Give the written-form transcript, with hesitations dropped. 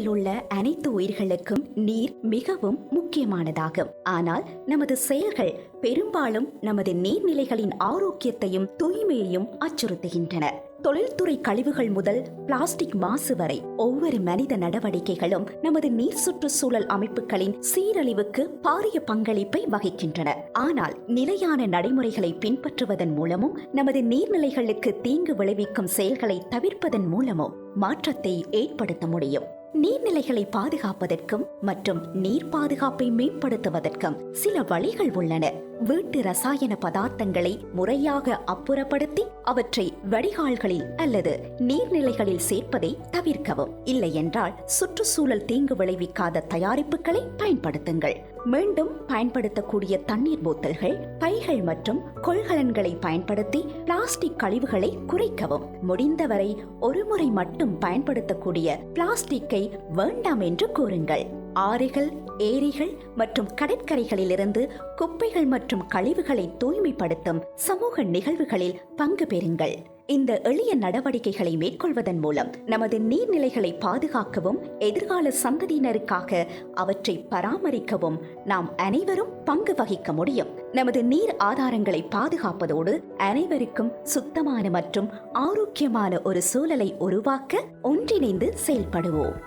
உலகில் உள்ள அனைத்து உயிர்களுக்கும் நீர் மிகவும் முக்கியமானதாகும். ஆனால் நமது செயல்கள் பெரும்பாலும் நமது நீர்நிலைகளின் ஆரோக்கியத்தையும் தூய்மையையும் அச்சுறுத்துகின்றன. தொழில்துறை கழிவுகள் முதல் பிளாஸ்டிக் மாசு வரை ஒவ்வொரு மனித நடவடிக்கைகளும் நமது நீர் சுற்றுச்சூழல் அமைப்புகளின் சீரழிவுக்கு பாரிய பங்களிப்பை வகிக்கின்றன. ஆனால் நிலையான நடைமுறைகளை பின்பற்றுவதன் மூலமும் நமது நீர்நிலைகளுக்கு தீங்கு விளைவிக்கும் செயல்களை தவிர்ப்பதன் மூலமும் மாற்றத்தை ஏற்படுத்த முடியும். நீர்நிலைகளை பாதுகாப்பதற்கும் மற்றும் நீர் பாதுகாப்பை மேம்படுத்துவதற்கும் சில வழிகள் உள்ளன. வீட்டு ரசாயன பதார்த்தங்களை முறையாக அப்புறப்படுத்தி அவற்றை வடிகால்களில் அல்லது நீர்நிலைகளில் சேர்ப்பதை தவிர்க்கவும். இல்லையென்றால் சுற்றுச்சூழல் தீங்கு விளைவிக்காத தயாரிப்புகளை பயன்படுத்துங்கள். மீண்டும் பயன்படுத்தக்கூடிய தண்ணீர் போத்தல்கள், பைகள் மற்றும் கொள்கலன்களை பயன்படுத்தி பிளாஸ்டிக் கழிவுகளை குறைக்கவும். முடிந்தவரை ஒருமுறை மட்டும் பயன்படுத்தக்கூடிய பிளாஸ்டிக்கை வேண்டாம் என்று கூறுங்கள். ஆறுகள், ஏரிகள் மற்றும் கடற்கரைகளிலிருந்து குப்பைகள் மற்றும் கழிவுகளை தூய்மைப்படுத்தும் சமூக நிகழ்வுகளில் பங்கு பெறுங்கள். இந்த எளிய நடவடிக்கைகளை மேற்கொள்வதன் மூலம் நமது நீர்நிலைகளை பாதுகாக்கவும் எதிர்கால சந்ததியினருக்காக அவற்றை பராமரிக்கவும் நாம் அனைவரும் பங்கு வகிக்க முடியும். நமது நீர் ஆதாரங்களை பாதுகாப்பதோடு அனைவருக்கும் சுத்தமான மற்றும் ஆரோக்கியமான ஒரு சூழலை உருவாக்க ஒன்றிணைந்து செயல்படுவோம்.